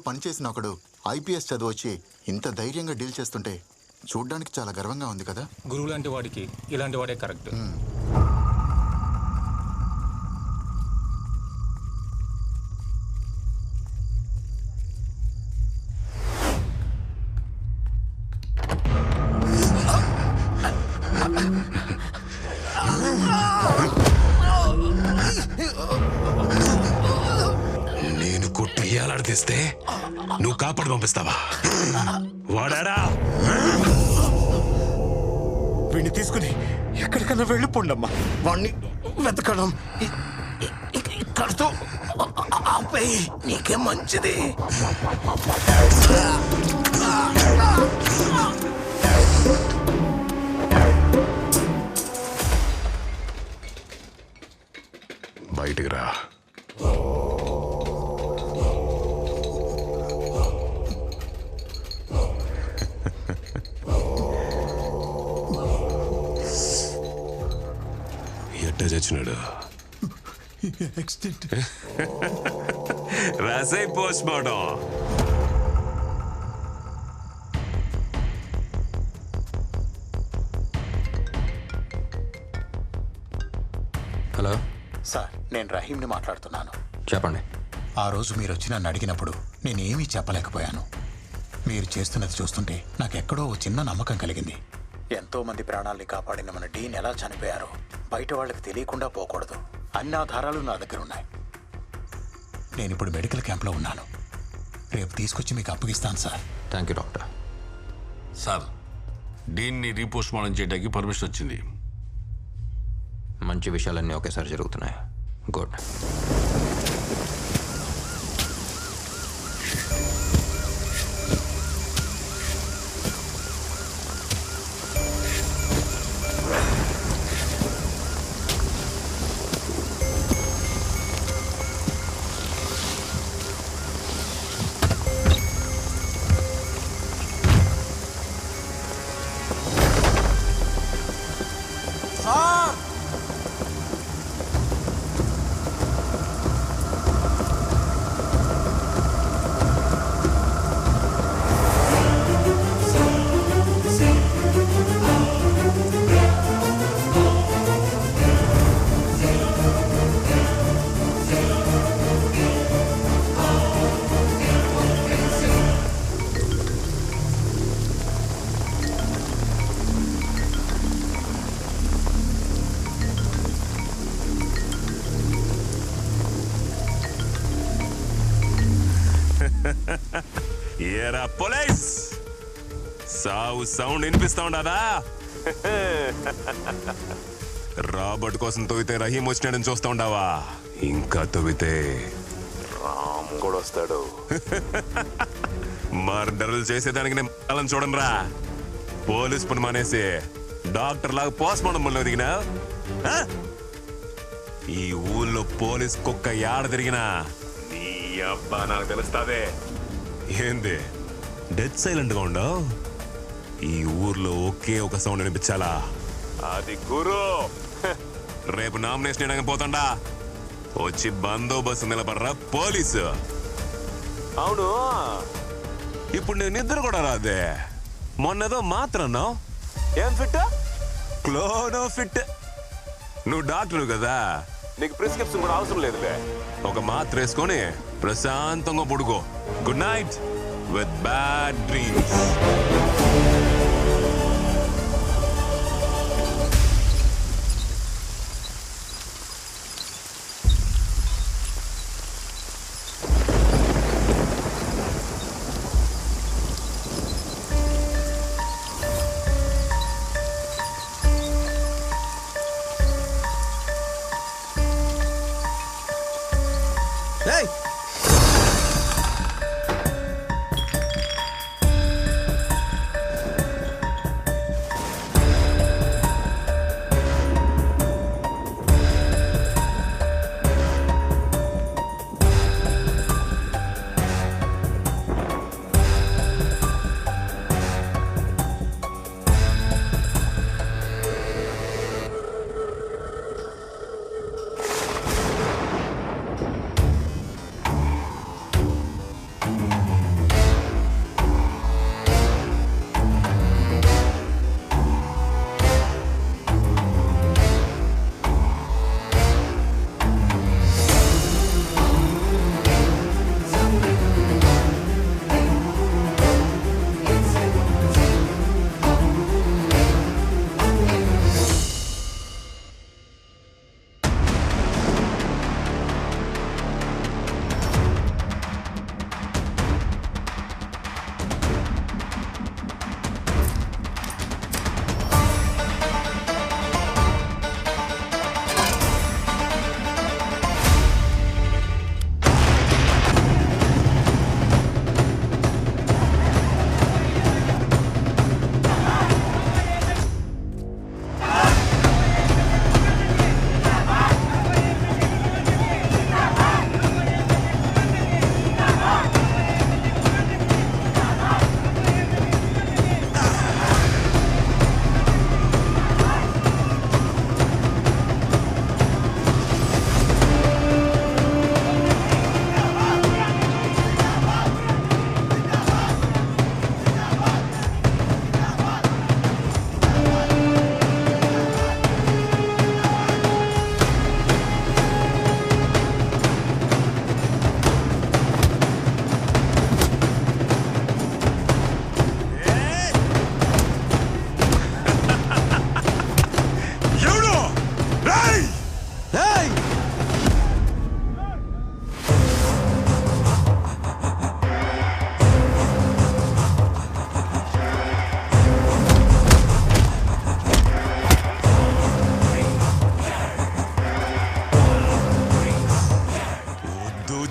పనిచేసిన ఒకడు ఐపీఎస్ చదివొచ్చి ఇంత ధైర్యంగా డీల్ చేస్తుంటే చూడ్డానికి చాలా గర్వంగా ఉంది కదా. గురువు లాంటి వాడికి ఇలాంటి వాడే కరెక్ట్. నేను కొట్టి ఏలాడితే నువ్వు కాపాడు పంపిస్తావా? వాడాడా? వీడిని తీసుకుని ఎక్కడికన్నా వెళ్ళిపోండమ్మా. వాణ్ణి వెతకడం ఇక్కడితో ఆపేయి, నీకే మంచిది. బయటికి రా. ఎట్ట చచ్చినాడు? రాసై పోస్ట్ మార్టం. హలో సార్, నేను రహీంని మాట్లాడుతున్నాను. చెప్పండి. ఆ రోజు మీరు వచ్చి నన్ను అడిగినప్పుడు నేనేమీ చెప్పలేకపోయాను. మీరు చేస్తున్నది చూస్తుంటే నాకెక్కడో ఓ చిన్న నమ్మకం కలిగింది. ఎంతో మంది ప్రాణాల్ని కాపాడిన మన డీన్ ఎలా చనిపోయారో బయట వాళ్ళకి తెలియకుండా పోకూడదు. అన్ని ఆధారాలు నా దగ్గర ఉన్నాయి. నేను ఇప్పుడు మెడికల్ క్యాంప్లో ఉన్నాను. రేపు తీసుకొచ్చి మీకు అప్పగిస్తాను sir. Thank you doctor. Sir, డీన్ని రీపోస్ట్ మార్టం చేయడానికి పర్మిషన్ వచ్చింది. మంచి విషయాలన్నీ ఒకేసారి జరుగుతున్నాయి. గుడ్. ఏరా పోలీస్, సావు సౌండ్ వినిపిస్తా ఉండదా? రాబర్ట్ కోసం తవ్వితే రహీం వచ్చినాడని చూస్తా ఉండవా? ఇంకా తవ్వితే రామ్ కూడా వస్తాడు. మర్డర్లు చేసేదానికి నేను అలా చూడండి రా. పోలీస్ పని మానేసి డాక్టర్ లాగా పోస్ట్ మార్టం పనులు దిగినా ఈ ఊళ్ళో పోలీస్ కుక్క ఏడ తిరిగినా నీ అబ్బా నాకు తెలుస్తాదే. ఏంది డెత్ సైలెంట్ గా ఉండవు? ఈ ఊర్లో ఒకే ఒక సౌండ్ వినిపించాలా, అది గురు. రేపు నామినేషన్ వేయడానికి పోతాండా, వచ్చి బందోబస్తు నిలబడరా పోలీసు. అవును, ఇప్పుడు నేను నిద్ర కూడా రాదే. మొన్నదో మాత్రం ఏం ఫిట్, క్లోనో ఫిట్. నువ్వు డాక్టర్ కదా, నీకు ప్రిస్క్రిప్షన్ కూడా అవసరం లేదులే. ఒక మాత్ర వేసుకొని ప్రశాంతంగా పడుకో. Good night with bad dreams.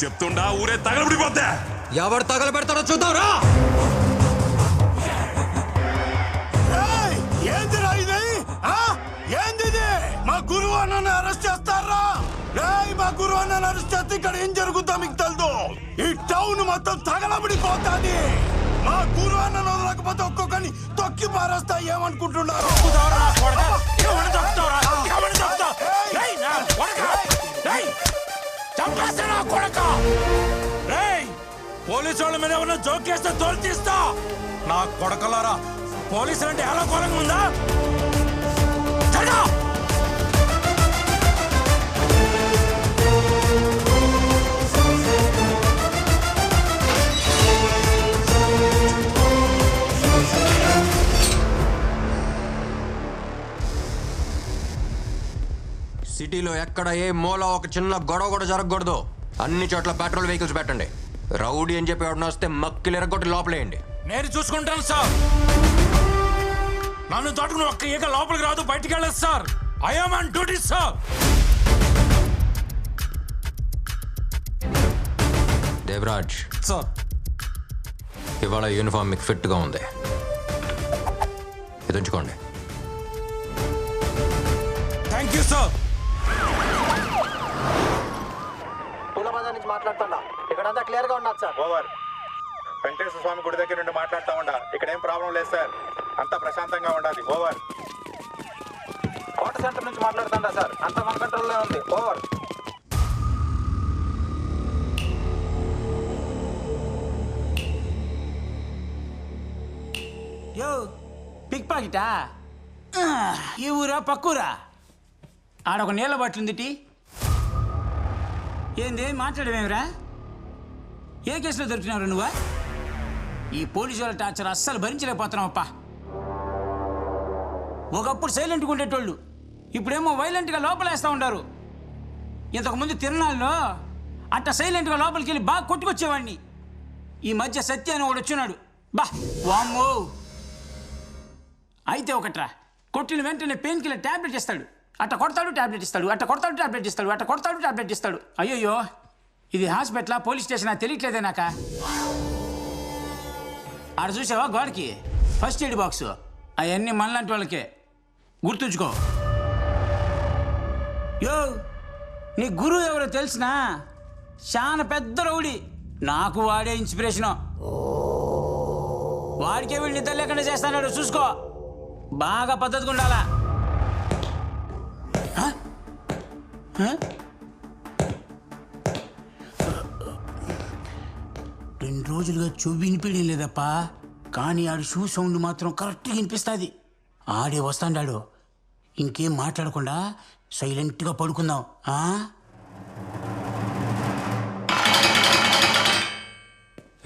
చెప్తుండా ఊరే తగలబడిపోద్దా. ఎవరు తగలబెడతారో చూద్దాంరా. ఏందిరా ఇది? ఏందిది? మా గురువు అన్నని అరెస్ట్ చేస్తారా? మా గురువు అన్నని అరెస్ట్ చేస్తే ఇక్కడ ఏం జరుగుతుందో మీకు తెలుసు. ఈ టౌన్ మొత్తం తగలబడిపోతాది. మా గురువు అన్నను వదలకపోతే ఒక్కొక్కరిని తొక్కి పారేస్తా. ఏమనుకుంటున్నారు? పోలీసు వాళ్ళ మీద ఏమన్నా జోకేస్తే తోలు తీస్తా. నా కొడకలారా, పోలీసులు అంటే ఎలా ఘోరంగా ఉందా? సిటీలో ఎక్కడ ఏ మూల ఒక చిన్న గొడవ కూడా జరగకూడదు. అన్ని చోట్ల పెట్రోల్ వెహికల్స్ పెట్టండి. రౌడీ అని చెప్పి ఎవడన్నా వస్తే మక్కిలు ఎరగొట్టి లోపలేయండి. నేను చూసుకుంటాను సార్. నన్ను తోటకుని ఒక్క ఈగ లోపలికి రాదు, బయటికి వెళ్ళదు sir. I am on duty sir. Devaraj sir, ఇవాళ యూనిఫామ్ మీకు ఫిట్గా ఉంది. ఇది ఉంచుకోండి. Thank you sir. నుంచి మాట్లాడుతున్నా. ఇక్కడంతా క్లియర్ గా ఉన్నది సార్. ఓవర్. వెంకటేశ్వర స్వామి గుడి దగ్గర నుండి మాట్లాడుతూ ఉండా. ఇక్కడ ఏం ప్రాబ్లం లేదు సార్. అంతా ప్రశాంతంగా ఉండాలి. ఓవర్. కోట సెంటర్ నుంచి మాట్లాడుతుందా సార్? అంతా మన కంట్రోల్లో ఉంది. ఓవర్. యో పిక్ పాకెటా? ఈ ఊరా పక్కూరా? ఆడొక నీళ్ళ బట్లుందిటి. ఏంది మాట్లాడమేమిరా? ఏ కేసులో దొరికినావు నువ్వా? ఈ పోలీసు వాళ్ళ టార్చర్ అస్సలు భరించలేకపోతున్నావప్పా. ఒకప్పుడు సైలెంట్గా ఉండేటోళ్ళు ఇప్పుడేమో వైలెంట్గా లోపలేస్తూ ఉంటారు. ఇంతకుముందు తిరునాళ్ళలో అట్ట సైలెంట్గా లోపలికి వెళ్ళి బాగా కొట్టుకొచ్చేవాడిని. ఈ మధ్య సత్య అని వాడు వచ్చినాడు. బా వామ్మో. అయితే ఒకట్రా, కొట్టిన వెంటనే పెయిన్ కిల్లర్ ట్యాబ్లెట్ ఇస్తాడు. అట్ట కొడతాడు ట్యాబ్లెట్ ఇస్తాడు, అట్ట కొడతాడు ట్యాబ్లెట్ ఇస్తాడు, అట్ట కొడతాడు ట్యాబ్లెట్ ఇస్తాడు. అయ్యయ్యో, ఇది హాస్పిటలా పోలీస్ స్టేషనా తెలియట్లేదే నాక. ఆడ చూసావా గోడకి ఫస్ట్ ఎయిడ్ బాక్స్? అవన్నీ మనలాంటి వాళ్ళకే, గుర్తుంచుకో. యో, నీ గురువు ఎవరో తెలిసినా? చాలా పెద్ద రౌడీ. నాకు వాడే ఇన్స్పిరేషను. వాడికే వీళ్ళు నిద్ర లేకుండా చేస్తాడు. చూసుకో, బాగా పద్ధతిగా ఉండాలా. 2 రోజులుగా చెవి వినిపించడం లేదప్పా. కానీ ఆడి షూ సౌండ్ మాత్రం కరెక్ట్గా వినిపిస్తుంది. ఆడే వస్తాడాడు. ఇంకేం మాట్లాడకుండా సైలెంట్గా పడుకుందాం.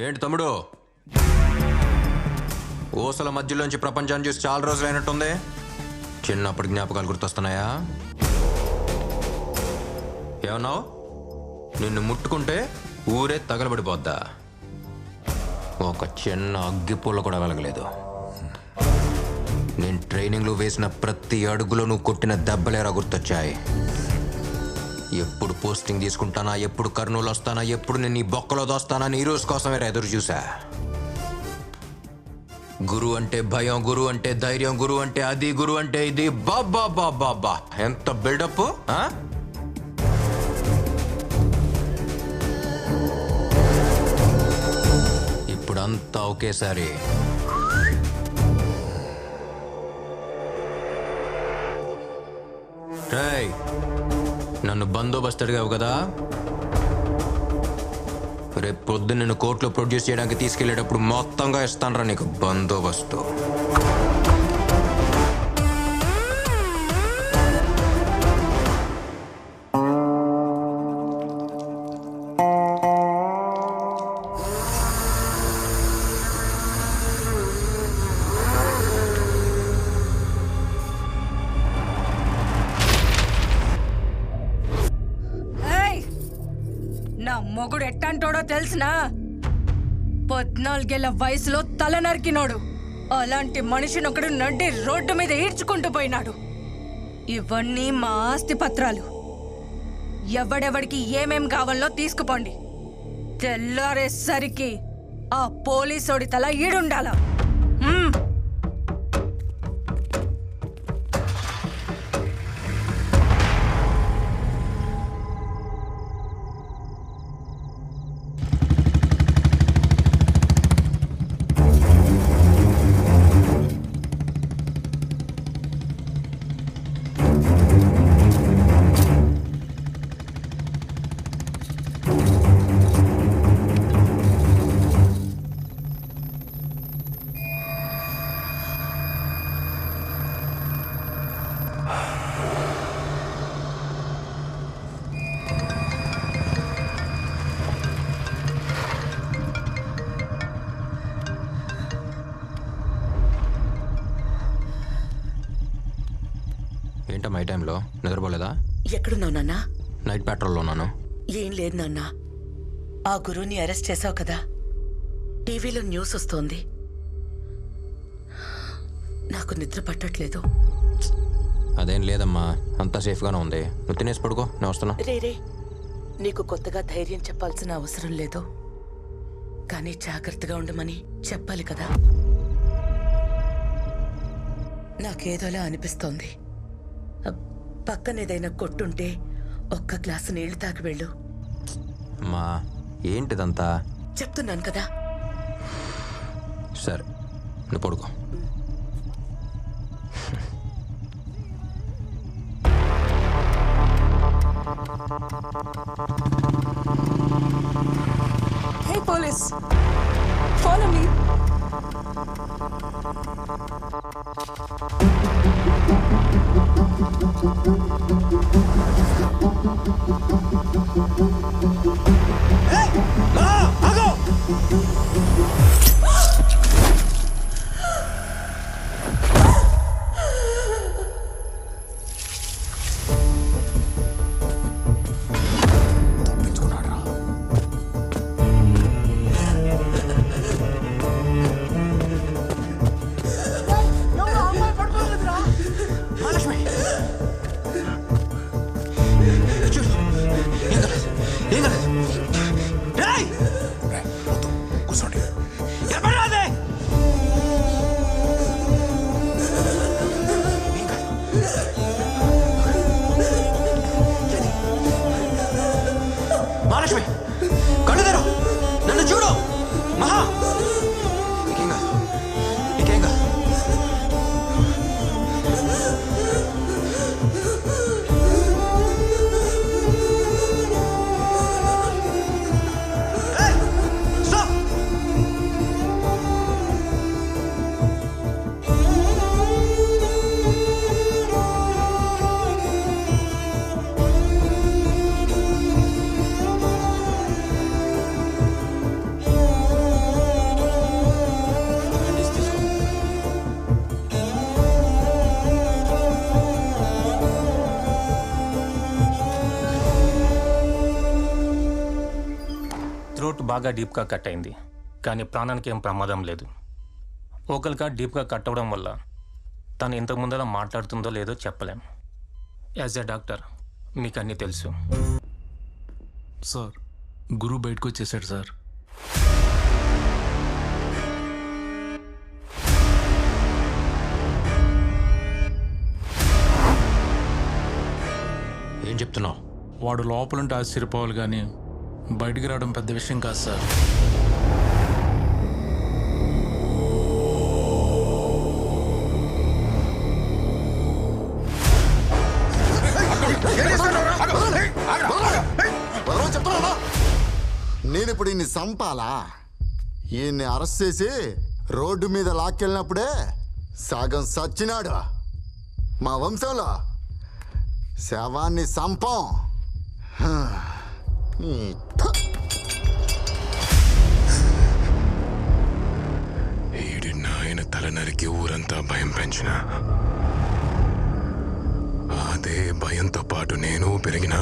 ఏంటి తమ్ముడు, ఊసల మధ్యలోంచి ప్రపంచాన్ని చూసి చాలా రోజులు అయినట్టుంది. చిన్నప్పటి జ్ఞాపకాలు గుర్తొస్తున్నాయా? ఏమన్నావు? నిన్ను ముట్టుకుంటే ఊరే తగలబడిపోద్దా? ఒక చిన్న అగ్గిపుల్ల కూడా వెలగలేదు. నేను ట్రైనింగ్లో వేసిన ప్రతి అడుగులో నువ్వు కొట్టిన దెబ్బలేరా గుర్తొచ్చాయి. ఎప్పుడు పోస్టింగ్ తీసుకుంటానా, ఎప్పుడు కర్నూలు వస్తానా, ఎప్పుడు నేను ఈ బొక్కలో దోస్తానా ఈ రోజు కోసమే ఎదురు చూసా. గురువు అంటే భయం, గురువు అంటే ధైర్యం, గురువు అంటే అది, గురువు అంటే ఇది. బాబా బాబా బా, ఎంత బిల్డప్! ఇప్పుడంతా ఒకేసారి రేయ్, నన్ను బందోబస్తు అడిగావు కదా, రేపు పొద్దున్న నిన్ను కోర్టులో ప్రొడ్యూస్ చేయడానికి తీసుకెళ్లేటప్పుడు మొత్తంగా ఇస్తానరా నీకు బందోబస్తు. నా మొగుడు ఎట్టంటోడో తెలిసినా? 14 ఏళ్ల వయసులో తల నరికినోడు. అలాంటి మనిషిని ఒకడు నడ్డి రోడ్డు మీద ఈడ్చుకుంటూ పోయినాడు. ఇవన్నీ మా ఆస్తి పత్రాలు. ఎవడెవడికి ఏమేం కావాలో తీసుకుపోండి. తెల్లారేసరికి ఆ పోలీసోడి తల ఈడుండాల. ఏంటమ్మా ఈ టైంలో నిద్రపోలేదా? ఎక్కడున్నావు నాన్న? నైట్ పెట్రోల్లో ఉన్నాను. ఏం లేదు నాన్న, ఆ గురువుని అరెస్ట్ చేసావు కదా, టీవీలో న్యూస్ వస్తోంది. నాకు నిద్ర పట్టట్లేదు. అదేం లేదమ్మా, అంతా సేఫ్గానే ఉంది. నువ్వు తినేసి పడుకో, నేను వస్తున్నా. రే, నీకు కొత్తగా ధైర్యం చెప్పాల్సిన అవసరం లేదు, కానీ జాగ్రత్తగా ఉండమని చెప్పాలి కదా. నాకేదోలా అనిపిస్తోంది. పక్కనేదైనా కొట్టుంటే ఒక్క గ్లాసు నీళ్లు తాకి వెళ్ళు. అమ్మా ఏంటిదంతా? చెప్తున్నాను కదా. సరే నువ్వు పడుకో. Hey police, follow me. Mahalakshmi కళ్ళు తెరు, నన్ను చూడు. మహా నీకేంగా? థ్రోట్ బాగా డీప్గా కట్ అయింది, కానీ ప్రాణానికి ఏం ప్రమాదం లేదు. ఓకల్గా డీప్గా కట్ అవ్వడం వల్ల తను ఇంతకు ముందర మాట్లాడుతుందో లేదో చెప్పలేం. యాజ్ ఎ డాక్టర్ మీకు అన్నీ తెలుసు. సార్ గురువు బయటకు వచ్చేసాడు సార్. ఏం చెప్తున్నావు? వాడు లోపలుంటే ఆశ్చర్యపోవాలి కానీ బయటికి రావడం పెద్ద విషయం కాదు సార్. నేను ఇప్పుడు ఈయన్ని చంపాలా? ఈయన్ని అరెస్ట్ చేసి రోడ్డు మీద లాక్కెళ్ళినప్పుడే సగం సచ్చినాడు. మా వంశంలో శవాన్ని చంపం. ఈడి నాయన తల నరికి ఊరంతా భయం పెంచిన, అదే భయంతో పాటు నేను పెరిగిన.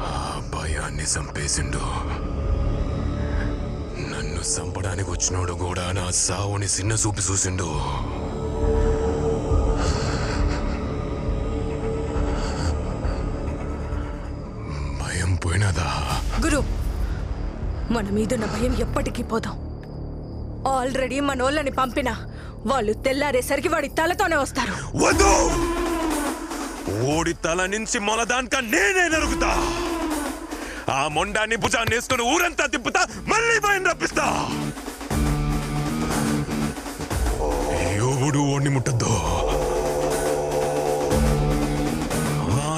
ఆ భయాన్ని చంపేసిండు. నన్ను చంపడానికి వచ్చినోడు కూడా నా సావుని చిన్న చూపి చూసిండు. భయం పోయినదా? మన మీదున్న భయం ఎప్పటికీ పోదాం. ఆల్రెడీ మనోళ్ళని పంపినా వాళ్ళు తెల్లారేసరికి వాడి తలతోనే వస్తారు. వద్దు, ఓడి తల నుంచి మొలదానిక నేనే నరుకుతా. ఆ మొండాన్ని భుజాన్ని వేసుకుని ఊరంతా తిప్పుతా, మళ్ళీ భయం రప్పిస్తా. ఎవడు ఓడిని ముట్టద్దు.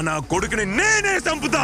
నా కొడుకుని నేనే చంపుతా.